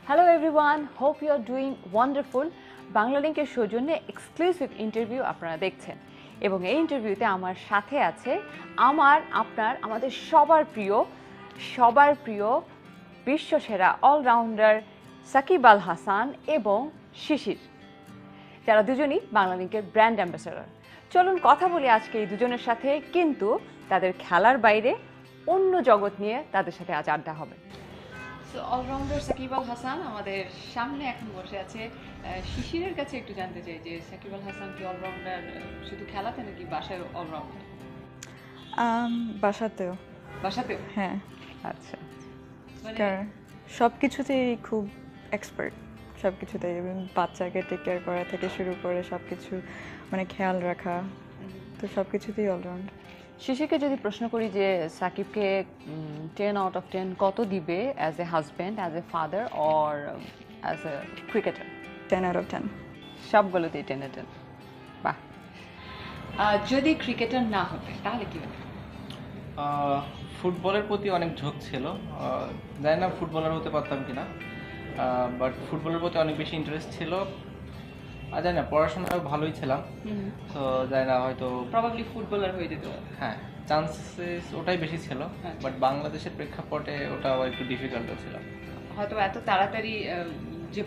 Hello everyone, hope you are doing wonderful. বাংলালিংকের সৌজন্যে exclusive interview আপনারা দেখছেন এবং এই ইন্টারভিউতে আমার সাথে আছে আমাদের সবার প্রিয় বিশ্বসেরা অলরাউন্ডার সাকিব আল হাসান এবং শিশির, যারা দুজনই বাংলালিংকের ব্র্যান্ড অ্যাম্বাসেডর। চলুন কথা বলি আজকে এই দুজনের সাথে, কিন্তু তাদের খেলার বাইরে অন্য জগৎ নিয়ে তাদের সাথে আজ আড্ডা হবে। সো অলরাউন্ডার সাকিব আল হাসান আমাদের সামনে এখন বসে আছে। শিশিরের কাছে একটু জানতে চাই যে সাকিব আল হাসান কি অলরাউন্ডার শুধু খেলাতে নাকি বাসায় অলরাউন্ডার? বাসাতেও। হ্যাঁ, আচ্ছা। সব কিছুতেই খুব এক্সপার্ট, সব কিছুতেই। বাচ্চাকে টেক কেয়ার করা থেকে শুরু করে সব কিছু মানে খেয়াল রাখা, তো সব কিছুতেই অলরাউন্ড। শিশিরকে যদি প্রশ্ন করি যে সাকিবকে 10 out of 10 কত দিবে as a husband, as a father or as a cricketer? 10 out of 10। সবগুলোতেই 10 out of 10। বাহ। যদি ক্রিকেটার না হতে তাহলে কি হতো? ফুটবলের প্রতি অনেক ঝোঁক ছিল, জানি না ফুটবলার হতে পারতাম কিনা, বাট ফুটবলের প্রতি অনেক বেশি ইন্টারেস্ট ছিল। আর জানি না, পড়াশোনাও ভালোই ছিলাম, তো জানি না হয়তো প্রবাবলি ফুটবলার হয়ে যেত। হ্যাঁ, চান্সেস ওটাই বেশি ছিল, বাট বাংলাদেশের প্রেক্ষাপটে ওটা আবার একটু ডিফিকাল্ট ছিল। হয়তো এত তাড়াতাড়ি যে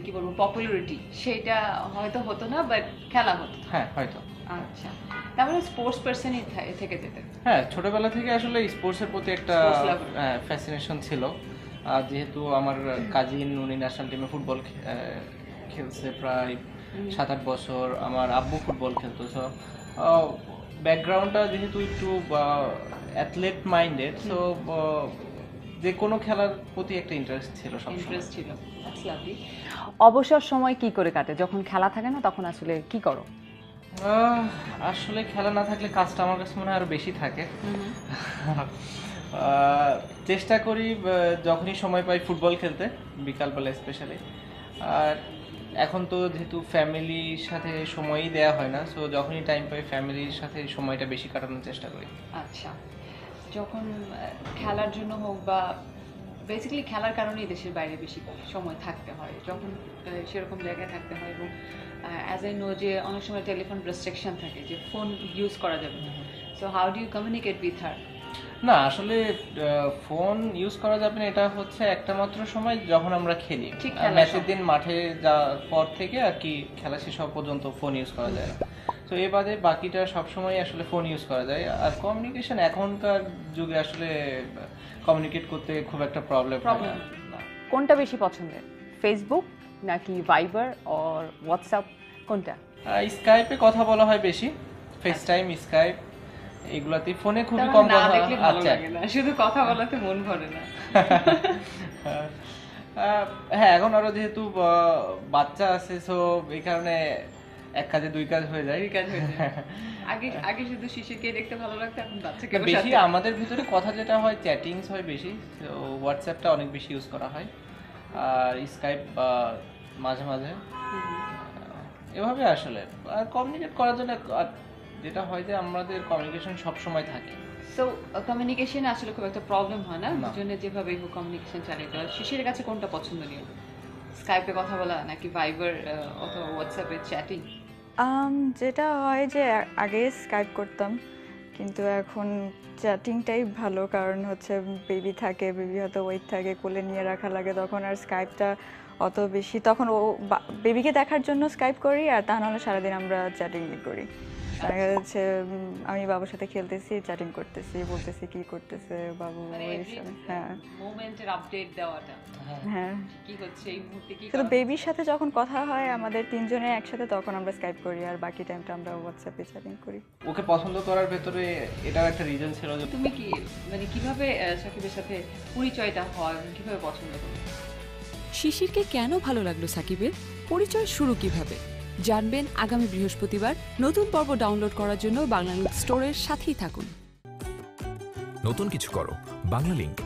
কি বলবো পপুলারিটি সেটা হয়তো হতো না, বাট খেলা হতো। হ্যাঁ, হয়তো। আচ্ছা, তাহলে স্পোর্টস পার্সনই থেকে যেতেন? হ্যাঁ, ছোটবেলা থেকে আসলে স্পোর্টসের প্রতি একটা ফ্যাসিনেশন ছিল। যেহেতু আমার কাজিন উনি ন্যাশনাল টিমে ফুটবল খেলছে প্রায় 7-8 বছর, আমার আব্বু ফুটবল খেলতো, সো ব্যাকগ্রাউন্ডটা যেহেতু একটু অ্যাথলেট মাইন্ডেড, সো যে কোনো খেলার প্রতি একটা ইন্টারেস্ট ছিল। অবসর সময় কি করে কাটে যখন খেলা থাকে না, তখন আসলে কি করো? আসলে খেলা না থাকলে কাজটা আমার কাছে মনে হয় আরো বেশি থাকে। চেষ্টা করি যখনই সময় পাই ফুটবল খেলতে, বিকালবেলা স্পেশালি। আর এখন তো যেহেতু ফ্যামিলির সাথে সময়ই দেওয়া হয় না, সো যখনই টাইম পাই ফ্যামিলির সাথে সময়টা বেশি কাটানোর চেষ্টা করি। আচ্ছা, যখন খেলার জন্য হোক বা বেসিক্যালি খেলার কারণেই দেশের বাইরে বেশি সময় থাকতে হয়, যখন সেরকম জায়গায় থাকতে হয় এবং অ্যাজ আই নো যে অনেক সময় টেলিফোন রেস্ট্রিকশন থাকে যে ফোন ইউজ করা যাবে না, so how do you communicate with her? না, আসলে ফোন ইউজ করা যাবে না, এটা হচ্ছে একটা মাত্র সময় যখন আমরা খেলি। ম্যাচের দিন মাঠে যাওয়ার পর থেকে আর কি খেলা শেষ হওয়া পর্যন্ত ফোন ইউজ করা যায় না, তো এ বাদে বাকিটা সবসময় আসলে ফোন ইউজ করা যায়। আর কমিউনিকেশন এখনকার যুগে আসলে কমিউনিকেট করতে খুব একটা প্রবলেম হয় না। কোনটা বেশি পছন্দের, ফেসবুক নাকি ভাইবার অর হোয়াটসঅ্যাপ, কোনটা? স্কাইপে কথা বলা হয় বেশি, ফেস টাইম, স্কাইপ এগুলাতে। ফোনে খুবই কম কথা লাগে না, শুধু কথা বলাতে মন ভরে না। হ্যাঁ, এখন আরো যেহেতু বাচ্চা আছে, সো এই কারণে এক কাজে দুই কাজ হয়ে যায়। আগে শুধু শিশুকে দেখতে ভালো লাগতো, এখন বাচ্চাকে বেশি। আমাদের ভিতরে কথা যেটা হয় চ্যাটিংস হয় বেশি, তো হোয়াটসঅ্যাপটা অনেক বেশি ইউজ করা হয়, আর স্কাইপ মাঝে মাঝে এভাবে আসলে। আর কমিউনিকেট করার জন্য যেটা হয় যে আমাদের কমিউনিকেশন সব সময় থাকে, সো কমিউনিকেশন আসলে খুব একটা প্রবলেম হয় না, দুজনে যেভাবে কমিউনিকেশন চালিয়ে দেওয়া। শিশিরের কাছে কোনটা পছন্দনীয়, স্কাইপে কথা বলা নাকি ভাইবার অথবা হোয়াটসঅ্যাপে চ্যাটিং? যেটা হয় যে আগে স্কাইপ করতাম, কিন্তু এখন চ্যাটিংটাই ভালো, কারণ হচ্ছে বেবি থাকে, বেবি হয়তো ওয়েট থাকে, কোলে নিয়ে রাখা লাগে, তখন আর স্কাইপটা অত বেশি, তখন ও বেবিকে দেখার জন্য স্কাইপ করি, আর তা নাহলে সারাদিন আমরা চ্যাটিং করি। দেখা যাচ্ছে আমি বাবুর সাথে খেলতেছি, চ্যাটিং করতেছি, বলতেছি কি করতেছে বাবু। হ্যাঁ, মোমেন্টের আপডেট দেওয়াটা। হ্যাঁ, কি হচ্ছে এই মুহূর্তে, কি শুধু বেবির সাথে যখন কথা হয় আমাদের তিনজনের একসাথে, তখন আমরা স্কাইপ করি, আর বাকি টাইমটা আমরা হোয়াটসঅ্যাপে চ্যাটিং করি। ওকে পছন্দ করার ভেতরে এটাও একটা রিজন ছিল। তুমি কি মানে কিভাবে সাকিবের সাথে পরিচয়টা হয়, কিভাবে পছন্দ করো? শিশিরকে কেন ভালো লাগলো সাকিবের, পরিচয় শুরু কিভাবে জানবেন আগামী বৃহস্পতিবার। নতুন পর্ব ডাউনলোড করার জন্য বাংলালিংক স্টোরের সাথেই থাকুন। নতুন কিছু করো, বাংলালিংক।